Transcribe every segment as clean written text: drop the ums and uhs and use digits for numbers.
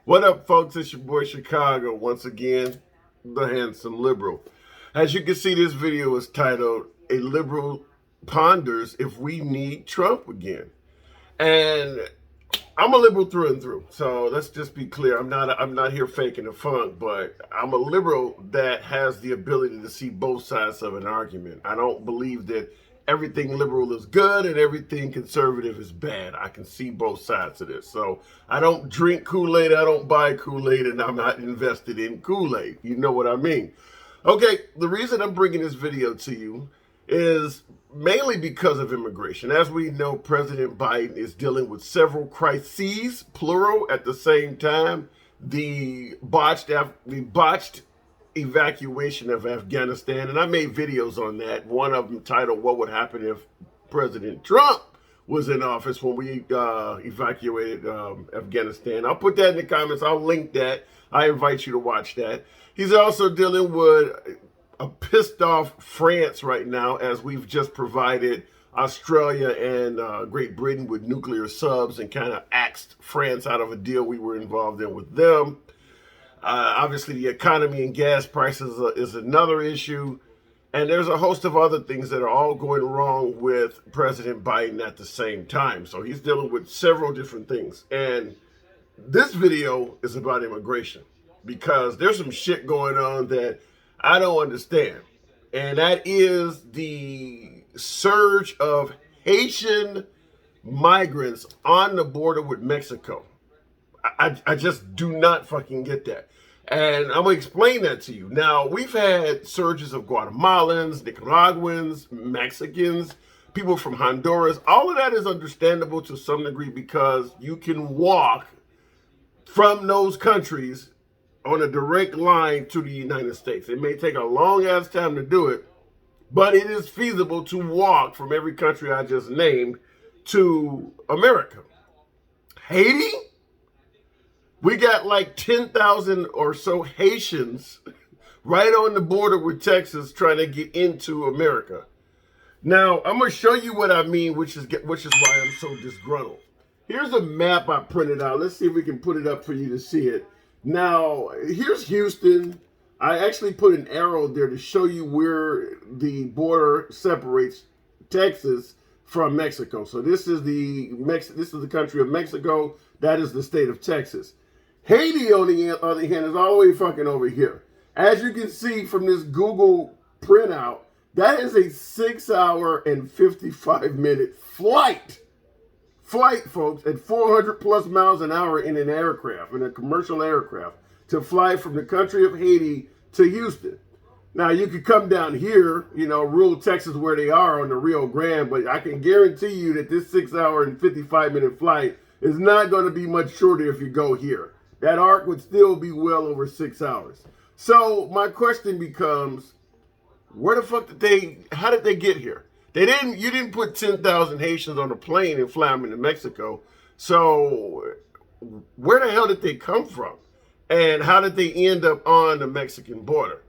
What up, folks? It's your boy Chicago. Once again, the handsome liberal. As you can see, this video is titled "A Liberal Ponders If We Need Trump Again." And I'm a liberal through and through. So let's just be clear. I'm not here faking the funk, but I'm a liberal that has the ability to see both sides of an argument. I don't believe that everything liberal is good and everything conservative is bad. I can see both sides of this. So I don't drink Kool-Aid, I don't buy Kool-Aid, and I'm not invested in Kool-Aid. You know what I mean? Okay, the reason I'm bringing this video to you is mainly because of immigration. As we know, President Biden is dealing with several crises, plural, at the same time. The botched evacuation of Afghanistan, and I made videos on that. One of them titled "What Would Happen If President Trump Was in Office," when we evacuated Afghanistan. I'll put that in the comments. I'll link that. I invite you to watch that. He's also dealing with a pissed off France right now, as we've just provided Australia and Great Britain with nuclear subs and kind of axed France out of a deal we were involved in with them. Obviously, the economy and gas prices is another issue. And there's a host of other things that are all going wrong with President Biden at the same time. So he's dealing with several different things. And this video is about immigration, because there's some shit going on that I don't understand. And that is the surge of Haitian migrants on the border with Mexico. I just do not fucking get that. And I'm going to explain that to you. Now, we've had surges of Guatemalans, Nicaraguans, Mexicans, people from Honduras. All of that is understandable to some degree, because you can walk from those countries on a direct line to the United States. It may take a long ass time to do it, but it is feasible to walk from every country I just named to America. Haiti? We got like 10,000 or so Haitians right on the border with Texas trying to get into America. Now, I'm going to show you what I mean, which is why I'm so disgruntled. Here's a map I printed out. Let's see if we can put it up for you to see it. Now, here's Houston. I actually put an arrow there to show you where the border separates Texas from Mexico. So this is the country of Mexico. That is the state of Texas. Haiti, on the other hand, is all the way fucking over here. As you can see from this Google printout, that is a 6-hour and 55-minute flight. Folks, at 400 plus miles an hour in an aircraft, in a commercial aircraft, to fly from the country of Haiti to Houston. Now, you could come down here, rural Texas, where they are on the Rio Grande, but I can guarantee you that this 6-hour and 55-minute flight is not going to be much shorter if you go here. That arc would still be well over 6 hours. So my question becomes, how did they get here? You didn't put 10,000 Haitians on a plane and fly them into Mexico. So where the hell did they come from? And how did they end up on the Mexican border?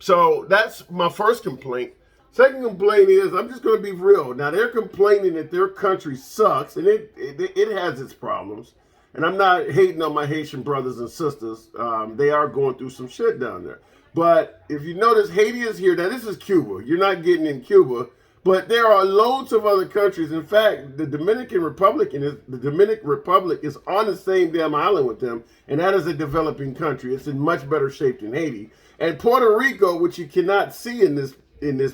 So that's my first complaint. Second complaint is, I'm just going to be real. Now, they're complaining that their country sucks, and it has its problems. And I'm not hating on my Haitian brothers and sisters. They are going through some shit down there. But if you notice, Haiti is here. Now, this is Cuba. You're not getting in Cuba. But there are loads of other countries. In fact, the Dominican Republic is on the same damn island with them, and that is a developing country. It's in much better shape than Haiti. And Puerto Rico, which you cannot see in this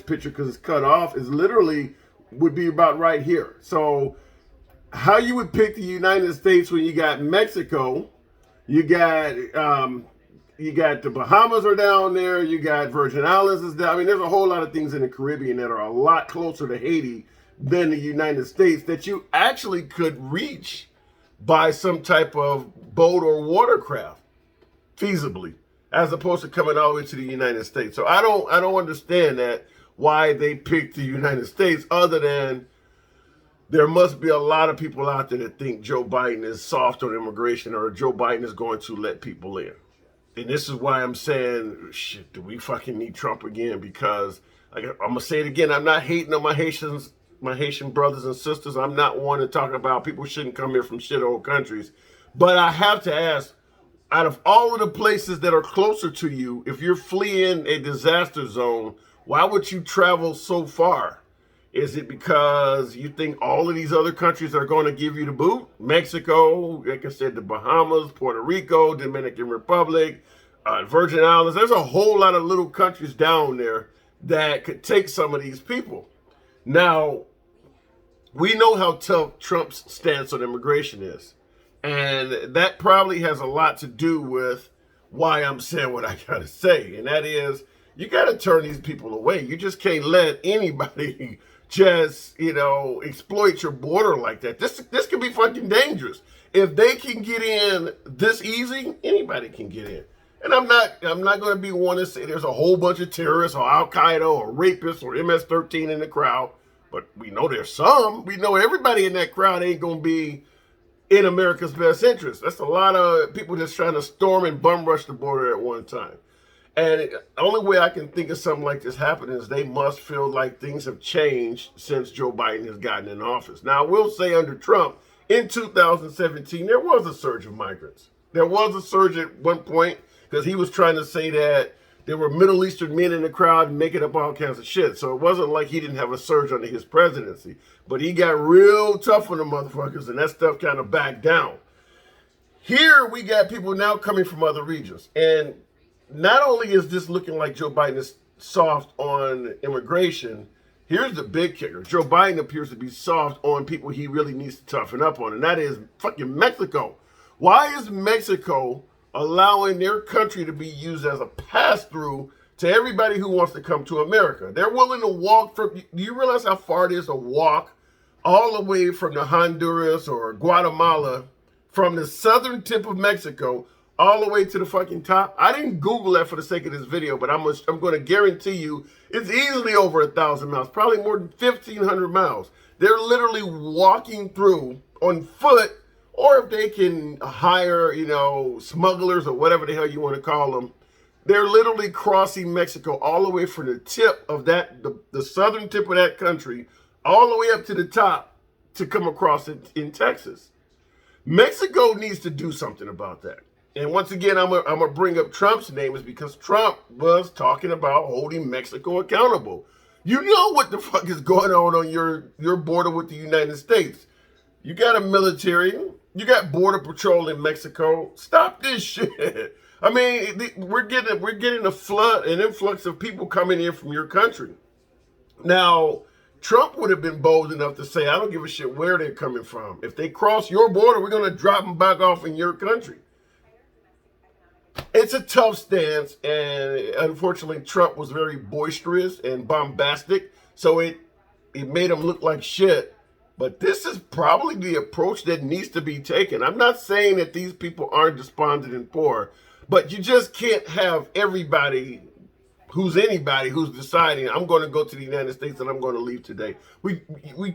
picture because it's cut off, would be about right here. So how you would pick the United States when you got Mexico, you got the Bahamas are down there, you got Virgin Islands is down. I mean, there's a whole lot of things in the Caribbean that are a lot closer to Haiti than the United States that you actually could reach by some type of boat or watercraft feasibly, as opposed to coming all the way to the United States. So I don't understand that, why they picked the United States, other than there must be a lot of people out there that think Joe Biden is soft on immigration, or Joe Biden is going to let people in. And this is why I'm saying, shit, do we fucking need Trump again? Because I'm going to say it again. I'm not hating on my Haitian brothers and sisters. I'm not one to talk about people shouldn't come here from shit old countries. But I have to ask, out of all of the places that are closer to you, if you're fleeing a disaster zone, why would you travel so far? Is it because you think all of these other countries are going to give you the boot? Mexico, like I said, the Bahamas, Puerto Rico, Dominican Republic, Virgin Islands. There's a whole lot of little countries down there that could take some of these people. Now, we know how tough Trump's stance on immigration is. And that probably has a lot to do with why I'm saying what I got to say. And that is, you got to turn these people away. You just can't let anybody just, exploit your border like that. This can be fucking dangerous. If they can get in this easy, anybody can get in. And I'm not going to be one to say there's a whole bunch of terrorists or Al-Qaeda or rapists or MS-13 in the crowd. But we know there's some. We know everybody in that crowd ain't going to be in America's best interest. That's a lot of people just trying to storm and bum rush the border at one time. And the only way I can think of something like this happening is they must feel like things have changed since Joe Biden has gotten in office. Now, I will say under Trump, in 2017, there was a surge of migrants. There was a surge at one point because he was trying to say that there were Middle Eastern men in the crowd making up all kinds of shit. So it wasn't like he didn't have a surge under his presidency. But he got real tough on the motherfuckers, and that stuff kind of backed down. Here we got people now coming from other regions. And not only is this looking like Joe Biden is soft on immigration, here's the big kicker. Joe Biden appears to be soft on people he really needs to toughen up on, and that is fucking Mexico. Why is Mexico allowing their country to be used as a pass-through to everybody who wants to come to America? They're willing to walk from, do you realize how far it is to walk all the way from the Honduras or Guatemala, from the southern tip of Mexico, all the way to the fucking top? I didn't Google that for the sake of this video, but I'm going to guarantee you it's easily over 1,000 miles, probably more than 1,500 miles. They're literally walking through on foot, or if they can hire, smugglers or whatever the hell you want to call them. They're literally crossing Mexico all the way from the tip of that, the southern tip of that country, all the way up to the top to come across it in Texas. Mexico needs to do something about that. And once again, I'm gonna bring up Trump's name is because Trump was talking about holding Mexico accountable. You know what the fuck is going on your border with the United States. You got a military, you got border patrol in Mexico. Stop this shit. I mean, we're getting an influx of people coming in from your country. Now, Trump would have been bold enough to say, I don't give a shit where they're coming from. If they cross your border, we're going to drop them back off in your country. It's a tough stance, and unfortunately, Trump was very boisterous and bombastic, so it made him look like shit. But this is probably the approach that needs to be taken. I'm not saying that these people aren't despondent and poor, but you just can't have everybody who's deciding, I'm going to go to the United States and I'm going to leave today.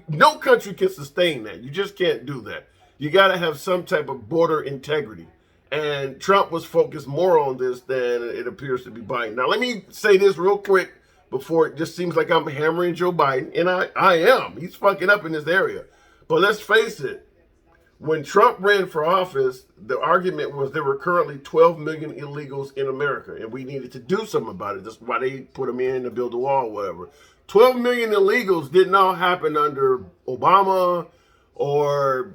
No country can sustain that. You just can't do that. You got to have some type of border integrity. And Trump was focused more on this than it appears to be Biden. Now, let me say this real quick before it just seems like I'm hammering Joe Biden. And I am. He's fucking up in this area. But let's face it. When Trump ran for office, the argument was there were currently 12 million illegals in America, and we needed to do something about it. That's why they put them in to build a wall or whatever. 12 million illegals did not happen under Obama or,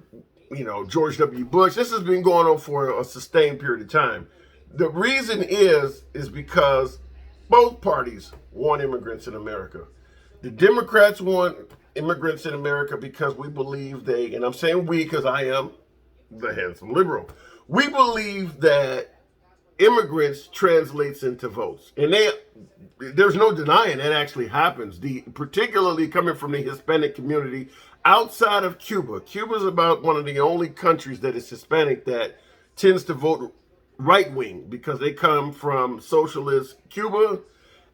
George W. Bush. This has been going on for a sustained period of time. The reason is because both parties want immigrants in America. The Democrats want immigrants in America because we believe and I'm saying we because I am the handsome liberal, we believe that immigrants translates into votes. And there's no denying that actually happens, particularly coming from the Hispanic community outside of Cuba. Cuba's about one of the only countries that is Hispanic that tends to vote right-wing because they come from socialist Cuba,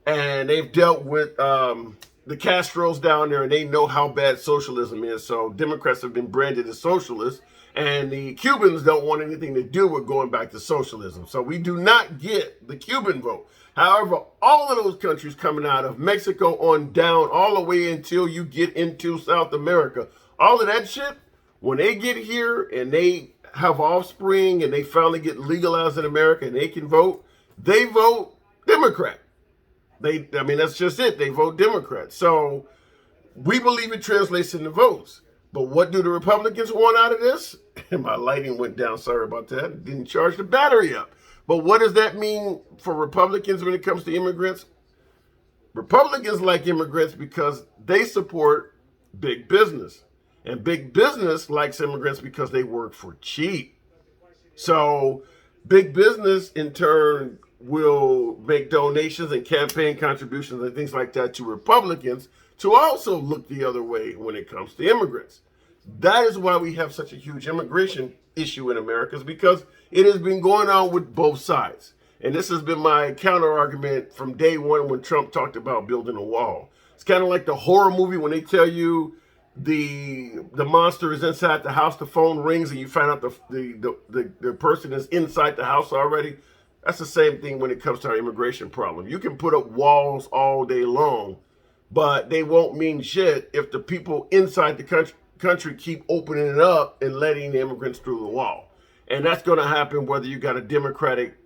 and they've dealt with the Castros down there, and they know how bad socialism is. So Democrats have been branded as socialists, and the Cubans don't want anything to do with going back to socialism. So we do not get the Cuban vote. However, all of those countries coming out of Mexico on down, all the way until you get into South America, all of that shit, when they get here and they have offspring and they finally get legalized in America and they can vote, they vote Democrat. I mean, that's just it. They vote Democrat. So we believe it translates into votes. But what do the Republicans want out of this? And my lighting went down. Sorry about that. Didn't charge the battery up. But what does that mean for Republicans when it comes to immigrants? Republicans like immigrants because they support big business. And big business likes immigrants because they work for cheap. So big business, in turn, will make donations and campaign contributions and things like that to Republicans to also look the other way when it comes to immigrants. That is why we have such a huge immigration issue in America, is because it has been going on with both sides. And this has been my counter argument from day one when Trump talked about building a wall. It's kind of like the horror movie when they tell you the monster is inside the house, the phone rings, and you find out the person is inside the house already. That's the same thing when it comes to our immigration problem. You can put up walls all day long, but they won't mean shit if the people inside the country keep opening it up and letting the immigrants through the wall. And that's going to happen whether you got a Democratic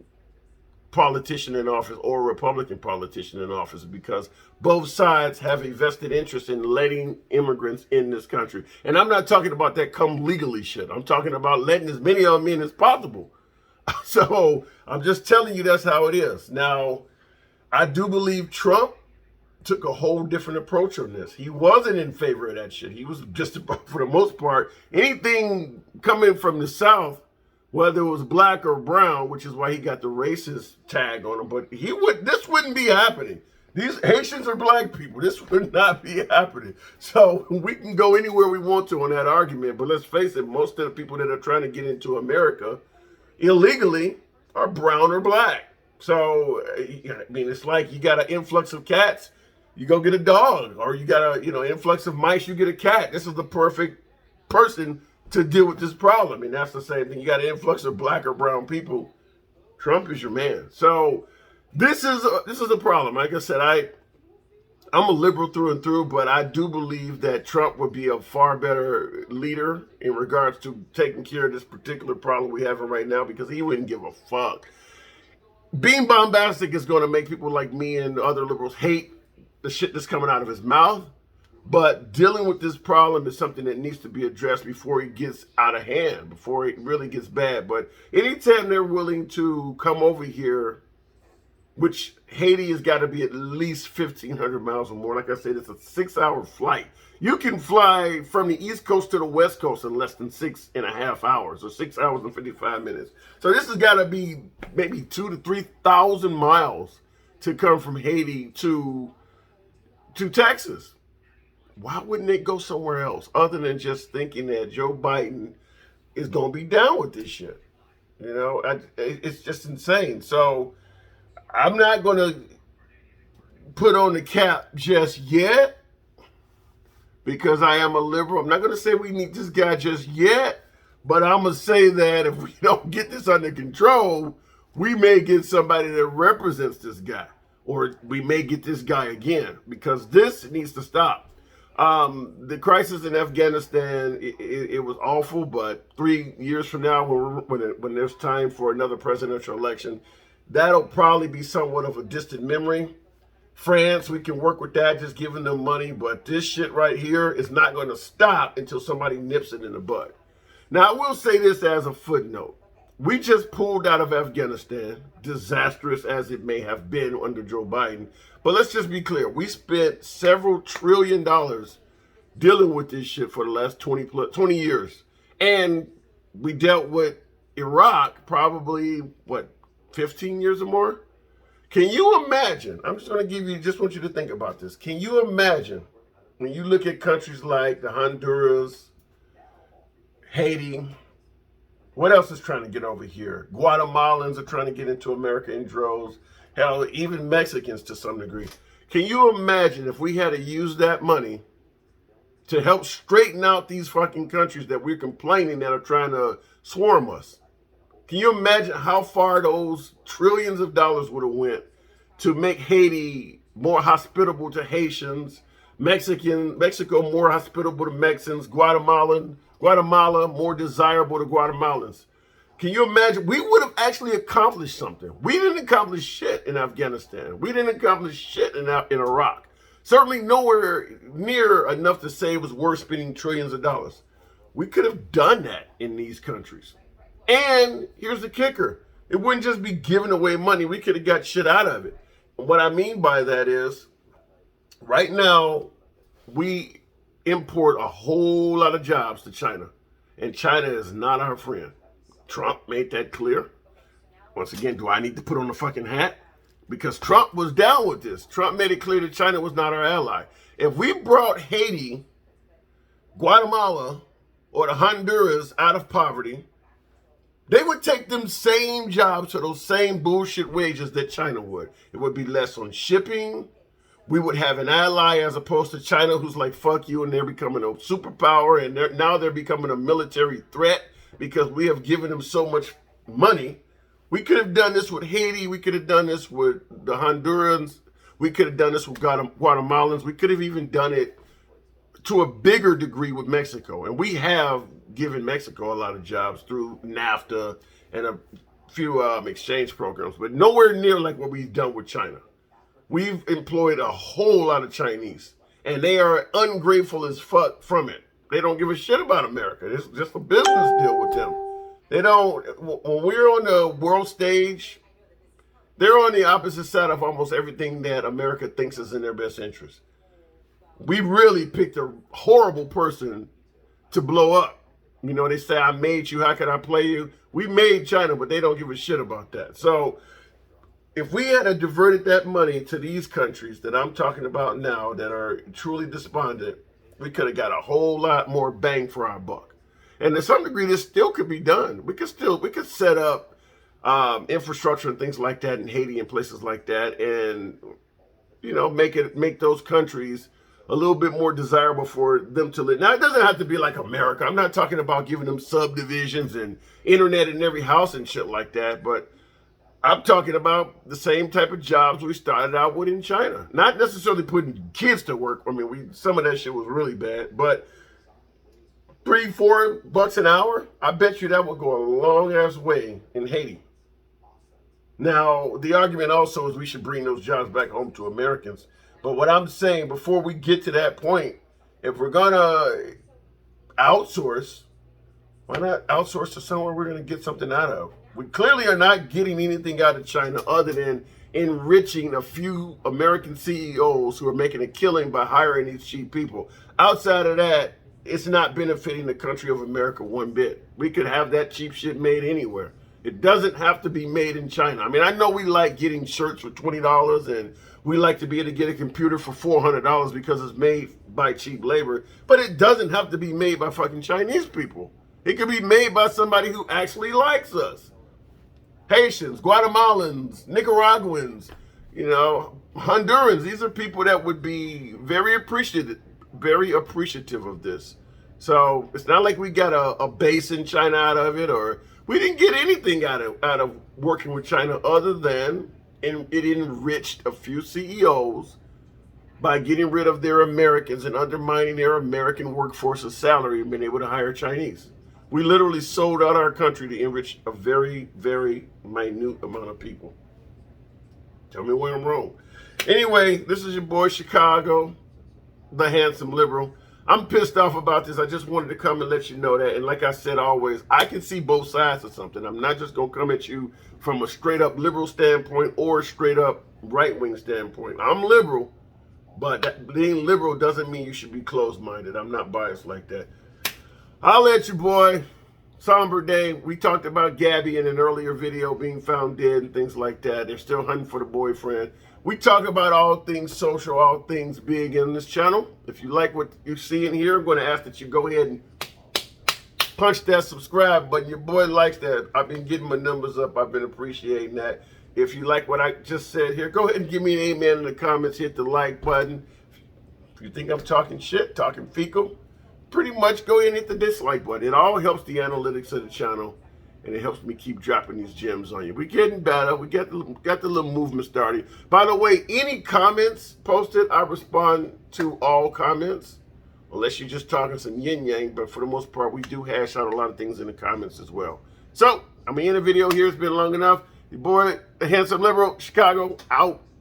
politician in office or a Republican politician in office, because both sides have a vested interest in letting immigrants in this country. And I'm not talking about that come legally shit. I'm talking about letting as many of them in as possible. So I'm just telling you that's how it is. Now, I do believe Trump took a whole different approach on this. He wasn't in favor of that shit. He was just, for the most part, anything coming from the South, whether it was black or brown, which is why he got the racist tag on him, but this wouldn't be happening. These Haitians are black people. This would not be happening. So we can go anywhere we want to on that argument, but let's face it, most of the people that are trying to get into America illegally are brown or black. So, I mean, it's like you got an influx of cats, you go get a dog, or you got a, influx of mice, you get a cat. This is the perfect person to deal with this problem. And that's the same thing. You got an influx of black or brown people. Trump is your man. So this is a problem. Like I said, I'm a liberal through and through, but I do believe that Trump would be a far better leader in regards to taking care of this particular problem we have right now, because he wouldn't give a fuck. Being bombastic is going to make people like me and other liberals hate the shit that's coming out of his mouth. But dealing with this problem is something that needs to be addressed before it gets out of hand, before it really gets bad. But anytime they're willing to come over here, which Haiti has got to be at least 1,500 miles or more. Like I said, it's a 6-hour flight. You can fly from the East Coast to the West Coast in less than 6.5 hours, or 6 hours and 55 minutes. So this has got to be maybe 2,000 to 3,000 miles to come from Haiti to Texas. Why wouldn't they go somewhere else other than just thinking that Joe Biden is going to be down with this shit? It's just insane. So I'm not going to put on the cap just yet, because I am a liberal. I'm not going to say we need this guy just yet, but I'm going to say that if we don't get this under control, we may get somebody that represents this guy, or we may get this guy again, because this needs to stop. The crisis in Afghanistan, it was awful, but 3 years from now, when there's time for another presidential election, that'll probably be somewhat of a distant memory. France, we can work with that, just giving them money, but this shit right here is not going to stop until somebody nips it in the bud. Now, I will say this as a footnote. We just pulled out of Afghanistan, disastrous as it may have been under Joe Biden. But let's just be clear. We spent several $1 trillion dealing with this shit for the last 20 years. And we dealt with Iraq probably, 15 years or more? Can you imagine? I'm just going to want you to think about this. Can you imagine when you look at countries like the Honduras, Haiti, what else is trying to get over here? Guatemalans are trying to get into America in droves. Hell, even Mexicans to some degree. Can you imagine if we had to use that money to help straighten out these fucking countries that we're complaining that are trying to swarm us? Can you imagine how far those trillions of dollars would have went to make Haiti more hospitable to Haitians, Mexico more hospitable to Mexicans. Guatemala more desirable to Guatemalans. Can you imagine? We would have actually accomplished something. We didn't accomplish shit in Afghanistan. We didn't accomplish shit in Iraq. Certainly nowhere near enough to say it was worth spending trillions of dollars. We could have done that in these countries. And here's the kicker. It wouldn't just be giving away money. We could have got shit out of it. What I mean by that is, right now, we import a whole lot of jobs to China. And China is not our friend. Trump made that clear. Once again, do I need to put on the fucking hat? Because Trump was down with this. Trump made it clear that China was not our ally. If we brought Haiti, Guatemala, or the Honduras out of poverty, they would take them same jobs for those same bullshit wages that China would. It would be less on shipping. We would have an ally as opposed to China, who's like, fuck you, and they're becoming a superpower, and now they're becoming a military threat because we have given them so much money. We could have done this with Haiti. We could have done this with the Hondurans. We could have done this with Guatemalans. We could have even done it to a bigger degree with Mexico. And we have given Mexico a lot of jobs through NAFTA and a few exchange programs, but nowhere near like what we've done with China. We've employed a whole lot of Chinese, and they are ungrateful as fuck from it. They don't give a shit about America. It's just a business deal with them. They don't, when we're on the world stage, they're on the opposite side of almost everything that America thinks is in their best interest. We really picked a horrible person to blow up. You know, they say, I made you, how can I play you? We made China, but they don't give a shit about that. So if we had diverted that money to these countries that I'm talking about now that are truly despondent, we could have got a whole lot more bang for our buck. And to some degree, this still could be done. We could set up infrastructure and things like that in Haiti and places like that, and you know, make those countries a little bit more desirable for them to live. Now, it doesn't have to be like America. I'm not talking about giving them subdivisions and internet in every house and shit like that, but I'm talking about the same type of jobs we started out with in China. Not necessarily putting kids to work. I mean, some of that shit was really bad, but $3-4 an hour, I bet you that would go a long ass way in Haiti. Now, the argument also is we should bring those jobs back home to Americans. But what I'm saying, before we get to that point, if we're gonna outsource, why not outsource to somewhere we're gonna get something out of? We clearly are not getting anything out of China other than enriching a few American CEOs who are making a killing by hiring these cheap people. Outside of that, it's not benefiting the country of America one bit. We could have that cheap shit made anywhere. It doesn't have to be made in China. I mean, I know we like getting shirts for $20 and we like to be able to get a computer for $400 because it's made by cheap labor, but it doesn't have to be made by fucking Chinese people. It could be made by somebody who actually likes us. Haitians, Guatemalans, Nicaraguans, you know, Hondurans. These are people that would be very appreciative of this. So it's not like we got a base in China out of it, or we didn't get anything out of working with China other than it enriched a few CEOs by getting rid of their Americans and undermining their American workforce's salary and being able to hire Chinese. We literally sold out our country to enrich a very, very minute amount of people. Tell me where I'm wrong. Anyway, this is your boy Chicago, the handsome liberal. I'm pissed off about this. I just wanted to come and let you know that. And like I said always, I can see both sides of something. I'm not just going to come at you from a straight up liberal standpoint or a straight up right wing standpoint. I'm liberal, but being liberal doesn't mean you should be closed minded. I'm not biased like that. I'll let you, boy. Somber day. We talked about Gabby in an earlier video being found dead and things like that. They're still hunting for the boyfriend. We talk about all things social, all things big in this channel. If you like what you see in here, I'm going to ask that you go ahead and punch that subscribe button. Your boy likes that. I've been getting my numbers up. I've been appreciating that. If you like what I just said here, go ahead and give me an amen in the comments. Hit the like button. If you think I'm talking shit, talking fecal, pretty much go ahead and hit the dislike button. It all helps the analytics of the channel. and it helps me keep dropping these gems on you. We're getting better. We got the little movement started. By the way, any comments posted, I respond to all comments, unless you're just talking some yin yang. But for the most part, we do hash out a lot of things in the comments as well. So I'm gonna end the video here. It's been long enough. Your boy, the handsome liberal, Chicago, out.